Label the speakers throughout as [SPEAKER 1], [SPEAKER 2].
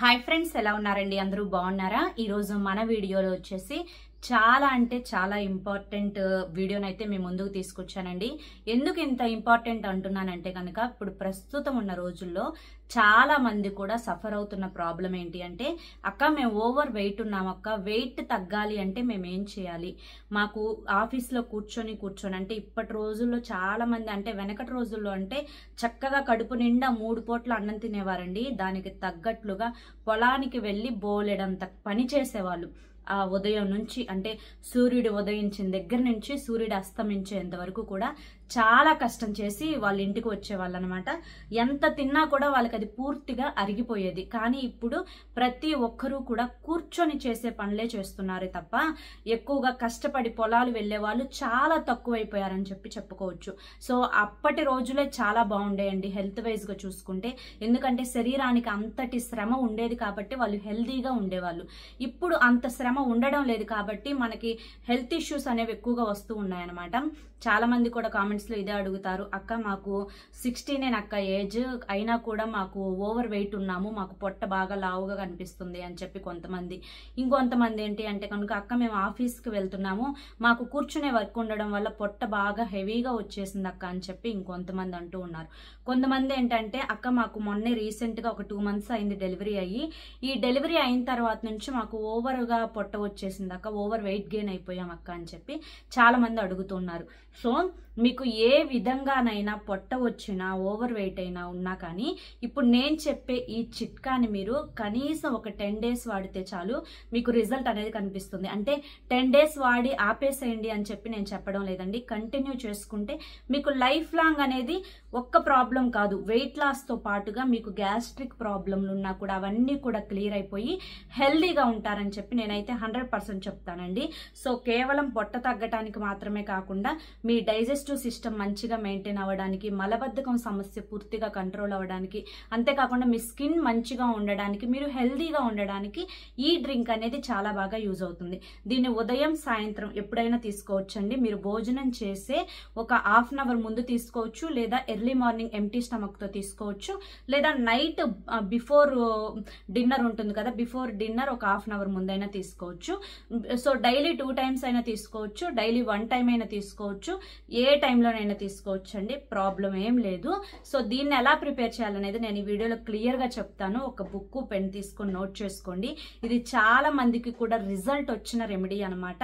[SPEAKER 1] Hi friends, ఎలా ఉన్నారండి? అందరూ బాగున్నారా? ఈరోజు మన వీడియోలో వచ్చేసి చాలా అంటే చాలా ఇంపార్టెంట్ వీడియోనైతే మీ ముందుకు తీసుకొచ్చానండి. ఎందుకు ఇంత ఇంపార్టెంట్ అంటున్నానంటే కనుక ఇప్పుడు ప్రస్తుతం ఉన్న రోజుల్లో చాలా మంది కూడా సఫర్ అవుతున్న ప్రాబ్లం ఏంటి అంటే, అక్క మేము ఓవర్ వెయిట్ ఉన్నాం అక్క, వెయిట్ తగ్గాలి అంటే మేము ఏం చేయాలి? మాకు ఆఫీస్లో కూర్చొని అంటే ఇప్పటి రోజుల్లో చాలా మంది, అంటే వెనకటి రోజుల్లో అంటే చక్కగా కడుపు నిండా 3 పూట్ల అన్నం తినేవారండి. దానికి తగ్గట్లుగా పొలానికి వెళ్ళి బోలెడంత పని చేసేవాళ్ళు. ఆ ఉదయం నుంచి, అంటే సూర్యుడు ఉదయించిన దగ్గర నుంచి సూర్యుడు అస్తమించేంత వరకు కూడా చాలా కష్టం చేసి వాళ్ళ ఇంటికి వచ్చేవాళ్ళు అనమాట. ఎంత తిన్నా కూడా వాళ్ళకి అది పూర్తిగా అరిగిపోయేది. కానీ ఇప్పుడు ప్రతి ఒక్కరూ కూడా కూర్చొని చేసే పనులే చేస్తున్నారు తప్ప ఎక్కువగా కష్టపడి పొలాలు వెళ్లే వాళ్ళు చాలా తక్కువైపోయారని చెప్పుకోవచ్చు. సో అప్పటి రోజులే చాలా బాగుండేయండి హెల్త్ వైజ్ గా చూసుకుంటే. ఎందుకంటే శరీరానికి అంతటి శ్రమ ఉండేది కాబట్టి వాళ్ళు హెల్తీగా ఉండేవాళ్ళు. ఇప్పుడు అంత శ్రమ ఉండడం లేదు కాబట్టి మనకి హెల్త్ ఇష్యూస్ అనేవి ఎక్కువగా వస్తూ ఉన్నాయన్నమాట. చాలా మంది కూడా కామెంట్స్ లో ఇదే అడుగుతారు, అక్క మాకు 16 అక్క ఏజ్ అయినా కూడా మాకు ఓవర్ వెయిట్ ఉన్నాము, మాకు పొట్ట బాగా లావుగా కనిపిస్తుంది అని చెప్పి కొంతమంది. ఇంకొంతమంది ఏంటి అంటే కనుక, అక్క మేము ఆఫీస్కి వెళ్తున్నాము, మాకు కూర్చునే వర్క్ ఉండడం వల్ల పొట్ట బాగా హెవీగా వచ్చేసింది అక్క అని చెప్పి ఇంకొంతమంది అంటూ ఉన్నారు. కొంతమంది ఏంటంటే, అక్క మాకు మొన్నే రీసెంట్ గా ఒక 2 months అయింది డెలివరీ అయ్యి, ఈ డెలివరీ అయిన తర్వాత నుంచి మాకు ఓవర్ గా పొట్ట వచ్చేసింది అక్క, ఓవర్ వెయిట్ గెయిన్ అయిపోయాం అక్క అని చెప్పి చాలా మంది అడుగుతున్నారు. సో మీకు ఏ విధంగానైనా పొట్ట వచ్చినా ఓవర్ వెయిట్ అయినా ఉన్నా కానీ ఇప్పుడు నేను చెప్పే ఈ చిట్కాని మీరు కనీసం ఒక 10 days వాడితే చాలు మీకు రిజల్ట్ అనేది కనిపిస్తుంది. అంటే 10 days వాడి ఆపేసేయండి అని చెప్పి నేను చెప్పడం లేదండి. కంటిన్యూ చేసుకుంటే మీకు లైఫ్ లాంగ్ అనేది ఒక్క ప్రాబ్లం కాదు, వెయిట్ లాస్ తో పాటుగా మీకు గ్యాస్ట్రిక్ ప్రాబ్లంలు ఉన్నా కూడా అవన్నీ కూడా క్లియర్ అయిపోయి హెల్దీగా ఉంటారని చెప్పి నేనైతే 100% చెప్తానండి. సో కేవలం పొట్ట తగ్గటానికి మాత్రమే కాకుండా మీ డైజెస్టివ్ సిస్టమ్ మంచిగా మెయింటైన్ అవ్వడానికి, మలబద్ధకం సమస్య పూర్తిగా కంట్రోల్ అవ్వడానికి, అంతేకాకుండా మీ స్కిన్ మంచిగా ఉండడానికి, మీరు హెల్దీగా ఉండడానికి ఈ డ్రింక్ అనేది చాలా బాగా యూజ్ అవుతుంది. దీన్ని ఉదయం సాయంత్రం ఎప్పుడైనా తీసుకోవచ్చండి. మీరు భోజనం చేసే ఒక 1/2 hour ముందు తీసుకోవచ్చు, లేదా ఎర్లీ మార్నింగ్ ఎంటీ స్టమక్ తో తీసుకోవచ్చు, లేదా నైట్ బిఫోర్ డిన్నర్ ఉంటుంది కదా, బిఫోర్ డిన్నర్ ఒక 1/2 hour ముందైనా తీసుకోవచ్చు. సో డైలీ 2 times అయినా తీసుకోవచ్చు, డైలీ 1 time అయినా తీసుకోవచ్చు, ఏ టైంలోనైనా తీసుకోవచ్చు అండి, ప్రాబ్లం ఏం లేదు. సో దీన్ని ఎలా ప్రిపేర్ చేయాలనేది నేను ఈ వీడియోలో క్లియర్ గా చెప్తాను. ఒక బుక్ పెన్ తీసుకొని నోట్ చేసుకోండి. ఇది చాలా మందికి కూడా రిజల్ట్ వచ్చిన రెమెడీ అనమాట,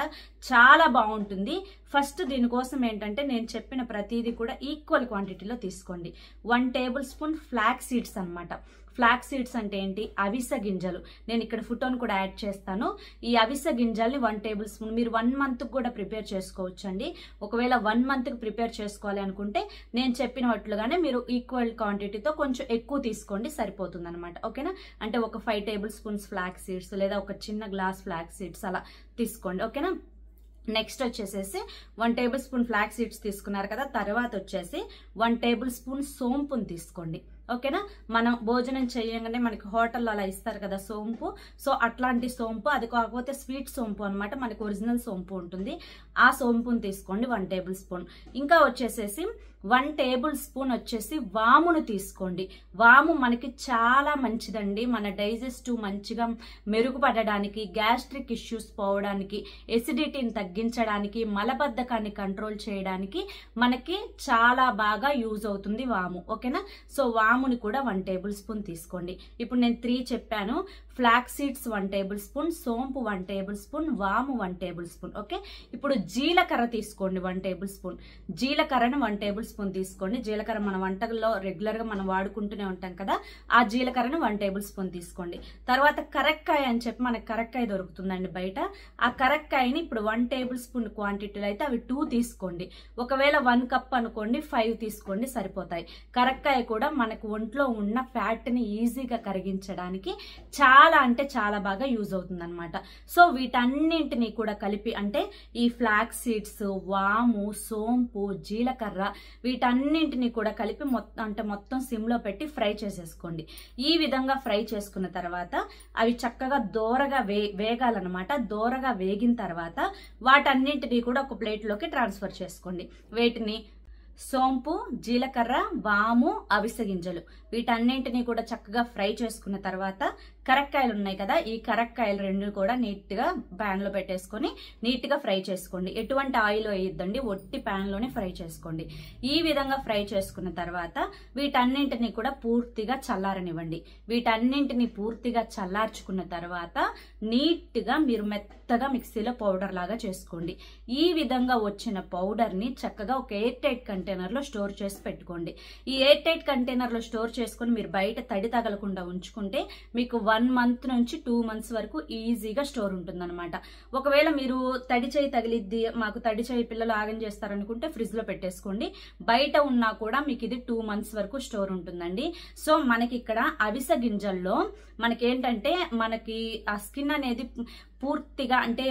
[SPEAKER 1] చాలా బాగుంటుంది. ఫస్ట్ దీనికోసం ఏంటంటే నేను చెప్పిన ప్రతిదీ కూడా ఈక్వల్ క్వాంటిటీలో తీసుకోండి. 1 tablespoon ఫ్లాక్స్ సీడ్స్ అనమాట. ఫ్లాక్స్ సీడ్స్ అంటే ఏంటి? అవిసె గింజలు. నేను ఇక్కడ ఫోటోను కూడా యాడ్ చేస్తాను. ఈ అవిసె గింజల్ని 1 tablespoon మీరు 1 month కూడా ప్రిపేర్ చేసుకోవచ్చు అండి. ఒకవేళ 1 month కి ప్రిపేర్ చేసుకోవాలి అనుకుంటే నేను చెప్పినట్లుగానే మీరు ఈక్వల్ క్వాంటిటీతో కొంచెం ఎక్కువ తీసుకోండి, సరిపోతుంది అనమాట. ఓకేనా? అంటే ఒక 5 tablespoons ఫ్లాక్స్ సీడ్స్ లేదా ఒక చిన్న గ్లాస్ ఫ్లాక్స్ సీడ్స్ అలా తీసుకోండి. ఓకేనా? నెక్స్ట్ వచ్చేసేసి 1 tablespoon ఫ్లాక్స్ సీడ్స్ తీసుకున్నారు కదా, తర్వాత వచ్చేసి 1 tablespoon సోంపుని తీసుకోండి. ఓకేనా? మనం భోజనం చేయగానే మనకి హోటల్లో అలా ఇస్తారు కదా సోంపు, సో అట్లాంటి సోంపు, అది కాకపోతే స్వీట్ సోంపు అనమాట, మనకి ఒరిజినల్ సోంపు ఉంటుంది. ఆ సోంపుని తీసుకోండి 1 tablespoon. ఇంకా వచ్చేసేసి 1 tablespoon వచ్చేసి వామును తీసుకోండి. వాము మనకి చాలా మంచిదండి, మన డైజెస్టివ్ మంచిగా మెరుగుపడడానికి, గ్యాస్ట్రిక్ ఇష్యూస్ పోవడానికి, ఎసిడిటీని తగ్గించడానికి, మలబద్ధకాన్ని కంట్రోల్ చేయడానికి మనకి చాలా బాగా యూజ్ అవుతుంది వాము. ఓకేనా? సో వాముని కూడా 1 tablespoon తీసుకోండి. ఇప్పుడు నేను 3 చెప్పాను. ఫ్లాక్స్ సీడ్స్ 1 tablespoon, సోంపు 1 tablespoon, వాము 1 tablespoon. ఓకే? ఇప్పుడు జీలకర్ర తీసుకోండి 1 tablespoon. జీలకర్రను 1 tablespoon తీసుకోండి. జీలకర్ర మన వంటల్లో రెగ్యులర్ గా మనం వాడుకుంటూనే ఉంటాం కదా, ఆ జీలకర్రను 1 tablespoon తీసుకోండి. తర్వాత కరక్కాయ అని చెప్పి మనకి కరక్కాయ దొరుకుతుందండి బయట. ఆ కరక్కాయని ఇప్పుడు 1 tablespoon క్వాంటిటీలో అయితే అవి 2 తీసుకోండి. ఒకవేళ 1 cup అనుకోండి, 5 తీసుకోండి, సరిపోతాయి. కరక్కాయ కూడా మనకు ఒంట్లో ఉన్న ఫ్యాట్ ని ఈజీగా కరిగించడానికి చాలా అంటే చాలా బాగా యూజ్ అవుతుంది అనమాట. సో వీటన్నింటినీ కూడా కలిపి, అంటే ఈ ఫ్లాక్స్ సీడ్స్, వాము, సోంపు, జీలకర్ర, వీటన్నింటినీ కూడా కలిపి మొత్తం సిమ్ లో పెట్టి ఫ్రై చేసేసుకోండి. ఈ విధంగా ఫ్రై చేసుకున్న తర్వాత అవి చక్కగా దోరగా వేగాలన్నమాట. దోరగా వేగిన తర్వాత వాటన్నింటినీ కూడా ఒక ప్లేట్ లోకి ట్రాన్స్ఫర్ చేసుకోండి. వీటిని సోంపు, జీలకర్ర, వాము, అవిసె గింజలు వీటన్నింటినీ కూడా చక్కగా ఫ్రై చేసుకున్న తర్వాత కరక్కాయలు ఉన్నాయి కదా, ఈ కరక్కాయలు రెండు కూడా నీట్ గా ప్యాన్ లో పెట్టేసుకొని నీట్ గా ఫ్రై చేసుకోండి. ఎటువంటి ఆయిల్ వేయొద్దండి, ఒట్టి ప్యాన్ లోనే ఫ్రై చేసుకోండి. ఈ విధంగా ఫ్రై చేసుకున్న తర్వాత వీటన్నింటినీ కూడా పూర్తిగా చల్లారనివ్వండి. వీటన్నింటినీ పూర్తిగా చల్లార్చుకున్న తర్వాత నీట్ గా మీరు మెత్తగా మిక్సీలో పౌడర్ లాగా చేసుకోండి. ఈ విధంగా వచ్చిన పౌడర్ ని చక్కగా ఒక ఎయిర్ టైట్ కంటైనర్ లో స్టోర్ చేసి పెట్టుకోండి. ఈ ఎయిర్ టైట్ కంటైనర్ లో స్టోర్ చేసుకుని మీరు బయట తడి తగలకుండా ఉంచుకుంటే మీకు 1 మంత్ నుంచి 2 మంత్స్ వరకు ఈజీగా స్టోర్ ఉంటుందన్నమాట. ఒకవేళ మీరు తడి చేయి తగిలిద్ది, మాకు తడి చేయి పిల్లలు ఆగం చేస్తారనుకుంటే ఫ్రిడ్జ్ లో పెట్టేసుకోండి. బయట ఉన్నా కూడా మీకు ఇది 2 మంత్స్ వరకు స్టోర్ ఉంటుందండి. సో మనకి ఇక్కడ అవిసె గింజల్లో మనకేంటంటే మనకి ఆ స్కిన్ అనేది పూర్తిగా అంటే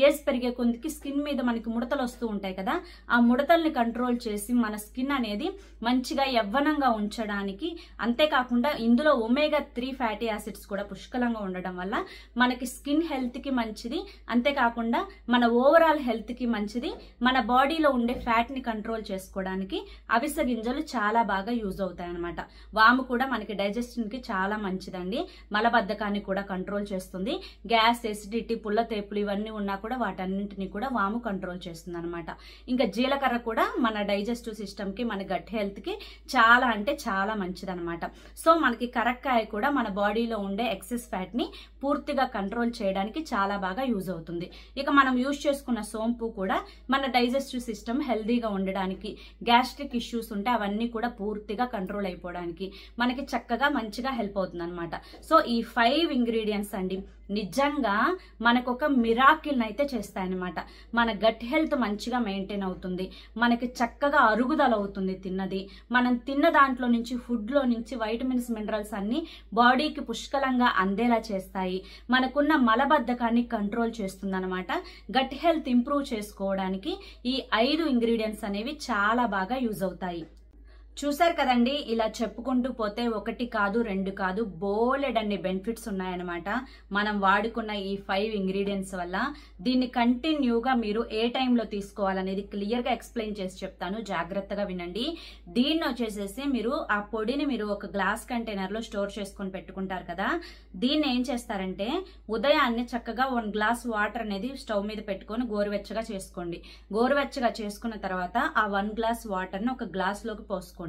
[SPEAKER 1] ఏజ్ పెరిగే కొద్దికి స్కిన్ మీద మనకి ముడతలు వస్తూ ఉంటాయి కదా, ఆ ముడతల్ని కంట్రోల్ చేసి మన స్కిన్ అనేది మంచిగా యవ్వనంగా ఉంచడానికి, అంతేకాకుండా ఇందులో ఒమేగా 3 ఫ్యాటీ యాసిడ్స్ కూడా పుష్కలంగా ఉండడం వల్ల మనకి స్కిన్ హెల్త్ కి మంచిది, అంతేకాకుండా మన ఓవరాల్ హెల్త్ కి మంచిది. మన బాడీలో ఉండే ఫ్యాట్ ని కంట్రోల్ చేసుకోవడానికి అవిసె గింజలు చాలా బాగా యూజ్ అవుతాయి అనమాట. వాము కూడా మనకి డైజెషన్ కి చాలా మంచిదండి, మలబద్ధకాన్ని కూడా కంట్రోల్ చేస్తుంది. గ్యాస్, ఎసిడిటీ, పుల్ల తేపులు ఇవన్నీ ఉన్నా కూడా వాటన్నింటినీ కూడా వాము కంట్రోల్ చేస్తుంది అనమాట. ఇంకా జీలకర్ర కూడా మన డైజెస్టివ్ సిస్టమ్ కి, మన గట్ హెల్త్ కి చాలా అంటే చాలా మంచిది అనమాట. సో మనకి కరక్కాయ కూడా మన బాడీలో ఉండే ఎక్సెస్ ఫ్యాట్ ని పూర్తిగా కంట్రోల్ చేయడానికి చాలా బాగా యూజ్ అవుతుంది. ఇక మనం యూజ్ చేసుకున్న సోంపు కూడా మన డైజెస్టివ్ సిస్టమ్ హెల్దీగా ఉండడానికి, గ్యాస్ట్రిక్ ఇష్యూస్ ఉంటే అవన్నీ కూడా పూర్తిగా కంట్రోల్ అయిపోవడానికి మనకి చక్కగా మంచిగా హెల్ప్ అవుతుంది అనమాట. సో ఈ 5 ఇంగ్రీడియంట్స్ అండి నిజంగా మనకు ఒక మిరాకిల్ అయితే చేస్తాయన్నమాట. మన గట్ హెల్త్ మంచిగా మెయింటైన్ అవుతుంది, మనకి చక్కగా అరుగుదల అవుతుంది తిన్నది. మనం తిన్న దాంట్లో నుంచి, ఫుడ్ లో నుంచి వైటమిన్స్, మినరల్స్ అన్ని బాడీకి పుష్కలంగా అందేలా చేస్తాయి. మనకున్న మలబద్ధకాన్ని కంట్రోల్ చేస్తుంది అనమాట. గట్ హెల్త్ ఇంప్రూవ్ చేసుకోవడానికి ఈ 5 ఇంగ్రీడియంట్స్ అనేవి చాలా బాగా యూజ్ అవుతాయి. చూసారు కదండి, ఇలా చెప్పుకుంటూ పోతే 1 కాదు 2 కాదు బోలెడన్ని బెనిఫిట్స్ ఉన్నాయన్నమాట మనం వాడుకున్న ఈ 5 ఇంగ్రీడియంట్స్ వల్ల. దీన్ని కంటిన్యూగా మీరు ఏ టైంలో తీసుకోవాలనేది క్లియర్ గా ఎక్స్ప్లెయిన్ చేసి చెప్తాను, జాగ్రత్తగా వినండి. దీన్ని వచ్చేసేసి మీరు ఆ పొడిని మీరు ఒక గ్లాస్ కంటైనర్ లో స్టోర్ చేసుకొని పెట్టుకుంటారు కదా, దీన్ని ఏం చేస్తారంటే ఉదయాన్నే చక్కగా 1 గ్లాస్ వాటర్ అనేది స్టవ్ మీద పెట్టుకొని గోరువెచ్చగా చేసుకోండి. గోరువెచ్చగా చేసుకున్న తర్వాత ఆ 1 గ్లాస్ వాటర్ ని ఒక గ్లాస్ లోకి పోసుకోండి.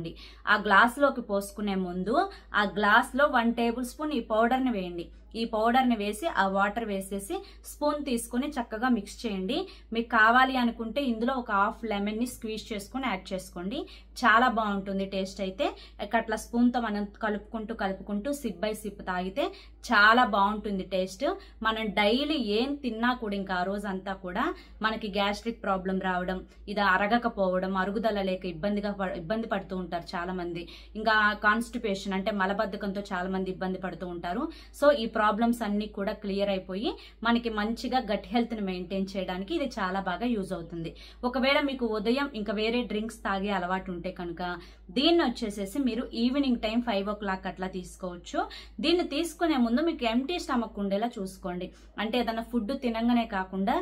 [SPEAKER 1] ఆ గ్లాస్ లోకి పోసుకునే ముందు ఆ గ్లాస్ లో 1 టేబుల్ స్పూన్ ఈ పౌడర్ ని వేయండి. ఈ పౌడర్ ని వేసి ఆ వాటర్ వేసేసి స్పూన్ తీసుకుని చక్కగా మిక్స్ చేయండి. మీకు కావాలి అనుకుంటే ఇందులో ఒక హాఫ్ లెమన్ ని స్క్వీజ్ చేసుకుని యాడ్ చేసుకోండి. చాలా బాగుంటుంది టేస్ట్ అయితే. అట్లా స్పూన్ తో మనం కలుపుకుంటూ సిప్ బై సిప్ తాగితే చాలా బాగుంటుంది టేస్ట్. మనం డైలీ ఏం తిన్నా కూడా ఇంకా ఆ రోజు అంతా కూడా మనకి గ్యాస్ట్రిక్ ప్రాబ్లం రావడం, ఇది అరగకపోవడం, అరుగుదల లేక ఇబ్బంది పడుతూ ఉంటారు చాలా మంది. ఇంకా కాన్స్టిపేషన్ అంటే మలబద్ధకంతో చాలా మంది ఇబ్బంది పడుతూ ఉంటారు. సో ఈ ప్రాబ్లమ్స్ అన్ని కూడా క్లియర్ అయిపోయి మనకి మంచిగా గట్ హెల్త్ ని మెయింటైన్ చేయడానికి ఇది చాలా బాగా యూజ్ అవుతుంది. ఒకవేళ మీకు ఉదయం ఇంకా వేరే డ్రింక్స్ తాగే అలవాటు ఉంటే కనుక దీన్ని వచ్చేసేసి మీరు ఈవినింగ్ టైం 5 o'clock అట్లా తీసుకోవచ్చు. దీన్ని తీసుకునే ముందు మీకు ఎంటీ స్టమక్ ఉండేలా చూసుకోండి. అంటే ఏదైనా ఫుడ్ తినంగానే కాకుండా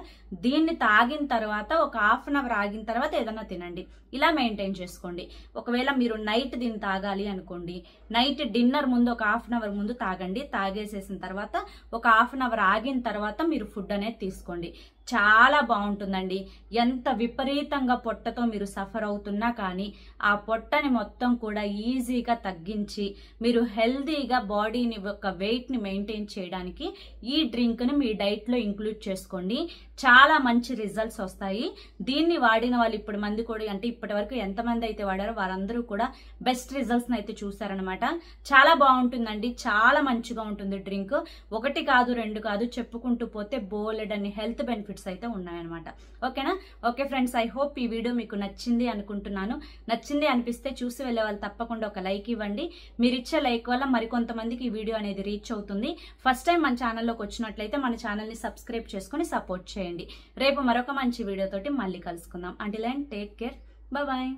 [SPEAKER 1] దీన్ని తాగిన తర్వాత ఒక 1/2 hour ఆగిన తర్వాత ఏదైనా తినండి. ఇలా మెయింటైన్ చేసుకోండి. ఒకవేళ మీరు నైట్ దీన్ని తాగాలి అనుకోండి, నైట్ డిన్నర్ ముందు ఒక 1/2 hour ముందు తాగండి. తాగేసేసిన తర్వాత ఒక 1/2 hour ఆగిన తర్వాత మీరు ఫుడ్ అనేది తీసుకోండి. చాలా బాగుంటుందండి. ఎంత విపరీతంగా పొట్టతో మీరు సఫర్ అవుతున్నా కానీ ఆ పొట్టని మొత్తం కూడా ఈజీగా తగ్గించి మీరు హెల్దీగా బాడీని ఒక వెయిట్ ని మెయింటైన్ చేయడానికి ఈ డ్రింక్ ని మీ డైట్ లో ఇంక్లూడ్ చేసుకోండి. చాలా మంచి రిజల్ట్స్ వస్తాయి. దీన్ని వాడిన వాళ్ళు ఇప్పటి మంది కూడా, అంటే ఇప్పటి వరకు ఎంతమంది అయితే వాడారో వారందరూ కూడా బెస్ట్ రిజల్ట్స్ అయితే చూసారనమాట. చాలా బాగుంటుందండి, చాలా మంచిగా ఉంటుంది డ్రింక్. 1 కాదు 2 కాదు చెప్పుకుంటూ పోతే బోలెడన్ని హెల్త్ బెనిఫిట్స్ అయితే ఉన్నాయన్నమాట. ఓకేనా? ఓకే ఫ్రెండ్స్, ఐ హోప్ ఈ వీడియో మీకు నచ్చింది అనుకుంటున్నాను. నచ్చింది అనిపిస్తే చూసి వెళ్ళే వాళ్ళు తప్పకుండా ఒక లైక్ ఇవ్వండి. మీరు ఇచ్చే లైక్ వల్ల మరికొంతమందికి ఈ వీడియో అనేది రీచ్ అవుతుంది. ఫస్ట్ టైం మన ఛానల్లోకి వచ్చినట్లయితే మన ఛానల్ ని సబ్స్క్రైబ్ చేసుకుని సపోర్ట్ చేయండి. రేపు మరొక మంచి వీడియోతోటి మళ్ళీ కలుసుకుందాం. Until then take care, bye.